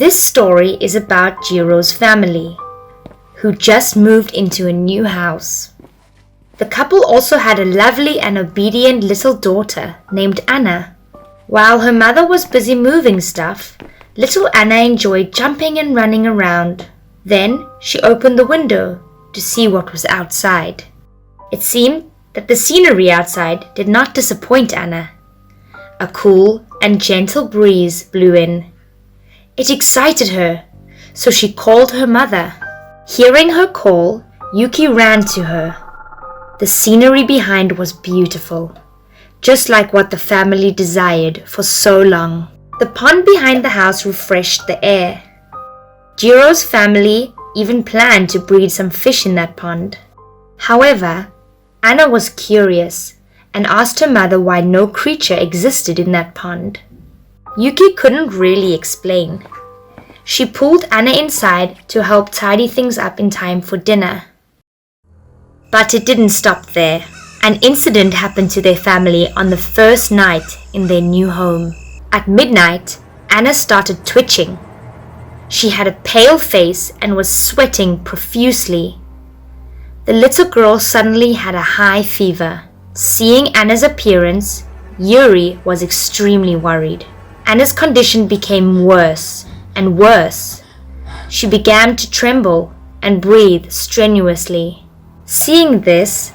This story is about Jiro's family, who just moved into a new house. The couple also had a lovely and obedient little daughter named Anna. While her mother was busy moving stuff, little Anna enjoyed jumping and running around. Then she opened the window to see what was outside. It seemed that the scenery outside did not disappoint Anna. A cool and gentle breeze blew in. It excited her, so she called her mother. Hearing her call, Yuki ran to her. The scenery behind was beautiful, just like what the family desired for so long. The pond behind the house refreshed the air. Jiro's family even planned to breed some fish in that pond. However, Anna was curious and asked her mother why no creature existed in that pond. Yuki couldn't really explain. She pulled Anna inside to help tidy things up in time for dinner. But it didn't stop there. An incident happened to their family on the first night in their new home. At midnight, Anna started twitching. She had a pale face and was sweating profusely. The little girl suddenly had a high fever. Seeing Anna's appearance, Yuri was extremely worried. Anna's condition became worse and worse. She began to tremble and breathe strenuously. Seeing this,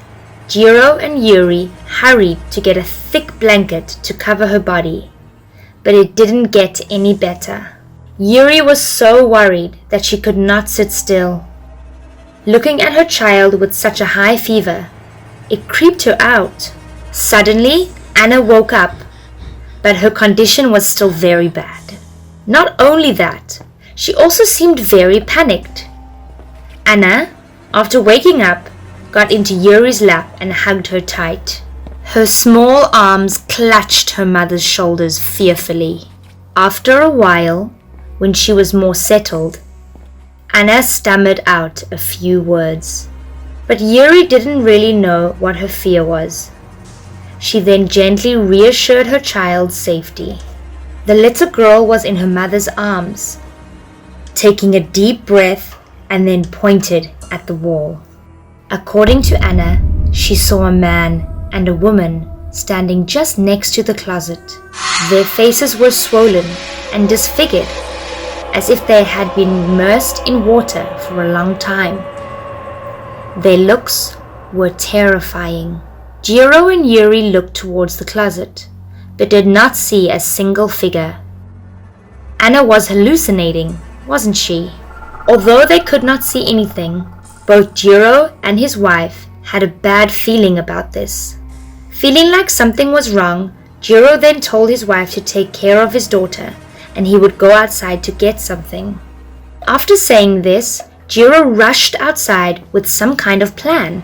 Jiro and Yuri hurried to get a thick blanket to cover her body, but it didn't get any better. Yuri was so worried that she could not sit still. Looking at her child with such a high fever, it creeped her out. Suddenly, Anna woke up, but her condition was still very bad. Not only that, she also seemed very panicked. Anna, after waking up, got into Yuri's lap and hugged her tight. Her small arms clutched her mother's shoulders fearfully. After a while, when she was more settled, Anna stammered out a few words. But Yuri didn't really know what her fear was. She then gently reassured her child's safety. The little girl was in her mother's arms, taking a deep breath and then pointed at the wall. According to Anna, she saw a man and a woman standing just next to the closet. Their faces were swollen and disfigured, as if they had been immersed in water for a long time. Their looks were terrifying. Jiro and Yuri looked towards the closet, but did not see a single figure. Anna was hallucinating, wasn't she? Although they could not see anything, both Jiro and his wife had a bad feeling about this. Feeling like something was wrong, Jiro then told his wife to take care of his daughter and he would go outside to get something. After saying this, Jiro rushed outside with some kind of plan.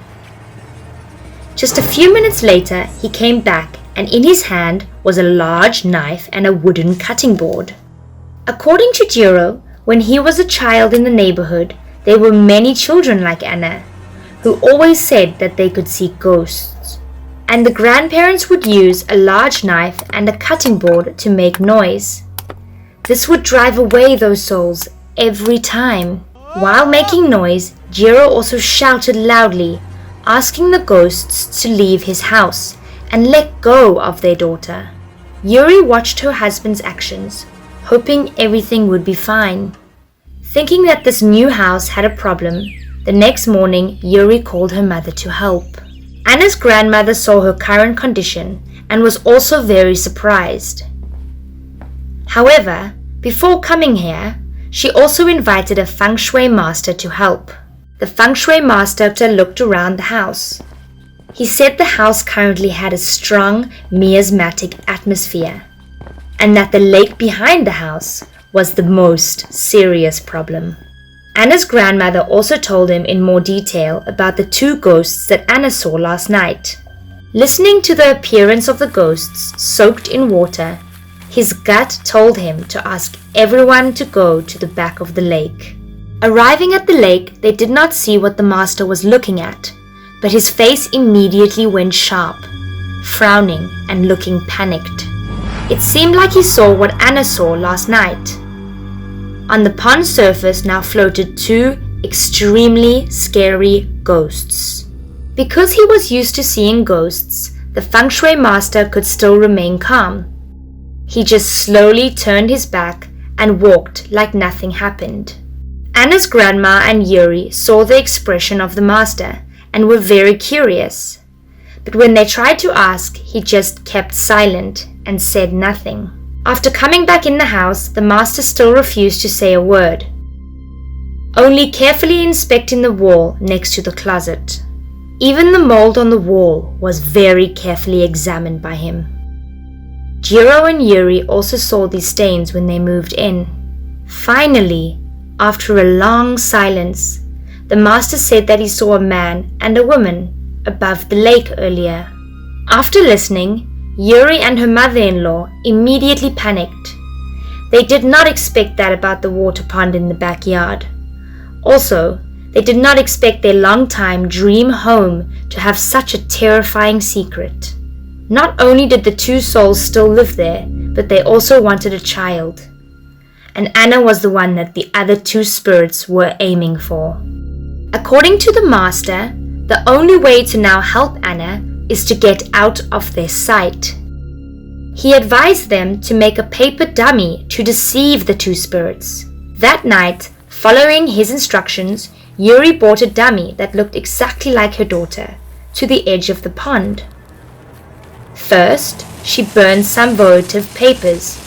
Just a few minutes later, he came back and in his hand was a large knife and a wooden cutting board. According to Jiro, when he was a child in the neighborhood, there were many children like Anna, who always said that they could see ghosts. And the grandparents would use a large knife and a cutting board to make noise. This would drive away those souls every time. While making noise, Jiro also shouted loudly, asking the ghosts to leave his house and let go of their daughter. Yuri watched her husband's actions, hoping everything would be fine. Thinking that this new house had a problem, the next morning Yuri called her mother to help. Anna's grandmother saw her current condition and was also very surprised. However, before coming here, she also invited a feng shui master to help. The feng shui master looked around the house. He said the house currently had a strong miasmatic atmosphere, and that the lake behind the house was the most serious problem. Anna's grandmother also told him in more detail about the two ghosts that Anna saw last night. Listening to the appearance of the ghosts soaked in water, his gut told him to ask everyone to go to the back of the lake. Arriving at the lake, they did not see what the master was looking at, but his face immediately went sharp, frowning and looking panicked. It seemed like he saw what Anna saw last night. On the pond surface now floated two extremely scary ghosts. Because he was used to seeing ghosts, the feng shui master could still remain calm. He just slowly turned his back and walked like nothing happened. Anna's grandma and Yuri saw the expression of the master and were very curious. But when they tried to ask, he just kept silent and said nothing. After coming back in the house, the master still refused to say a word, only carefully inspecting the wall next to the closet. Even the mold on the wall was very carefully examined by him. Jiro and Yuri also saw these stains when they moved in. Finally, after a long silence, the master said that he saw a man and a woman above the lake earlier. After listening, Yuri and her mother-in-law immediately panicked. They did not expect that about the water pond in the backyard. Also, they did not expect their long-time dream home to have such a terrifying secret. Not only did the two souls still live there, but they also wanted a child. And Anna was the one that the other two spirits were aiming for. According to the master, the only way to now help Anna is to get out of their sight. He advised them to make a paper dummy to deceive the two spirits. That night, following his instructions, Yuri brought a dummy that looked exactly like her daughter to the edge of the pond. First, she burned some votive papers.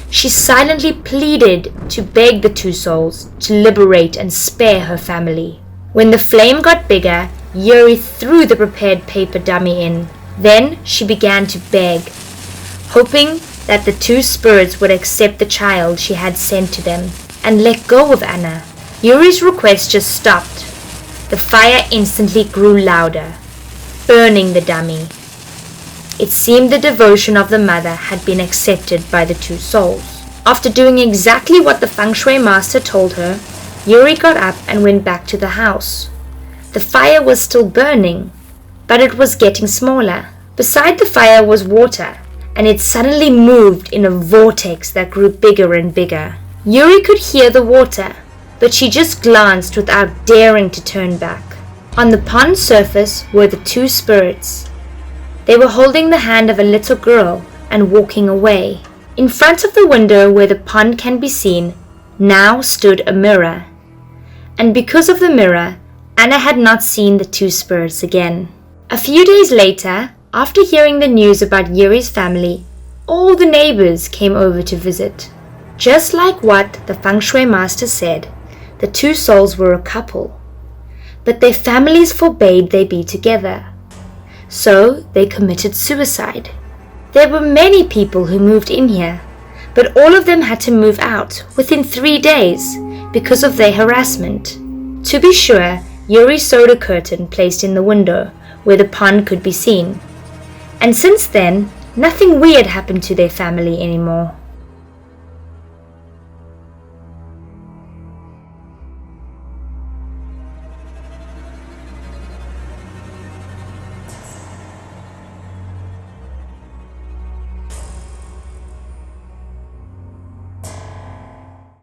She silently pleaded to beg the two souls to liberate and spare her family. When the flame got bigger, Yuri threw the prepared paper dummy in. Then she began to beg, hoping that the two spirits would accept the child she had sent to them and let go of Anna. Yuri's request just stopped. The fire instantly grew louder, burning the dummy. It seemed the devotion of the mother had been accepted by the two souls. After doing exactly what the feng shui master told her, Yuri got up and went back to the house. The fire was still burning, but it was getting smaller. Beside the fire was water, and it suddenly moved in a vortex that grew bigger and bigger. Yuri could hear the water, but she just glanced without daring to turn back. On the pond surface were the two spirits. They were holding the hand of a little girl and walking away. In front of the window where the pond can be seen, now stood a mirror. And because of the mirror, Anna had not seen the two spirits again. A few days later, after hearing the news about Yuri's family, all the neighbors came over to visit. Just like what the feng shui master said, the two souls were a couple, but their families forbade they be together. So they committed suicide. There were many people who moved in here, but all of them had to move out within 3 days because of their harassment. To be sure, Yuri sewed a curtain placed in the window where the pond could be seen. And since then, nothing weird happened to their family anymore.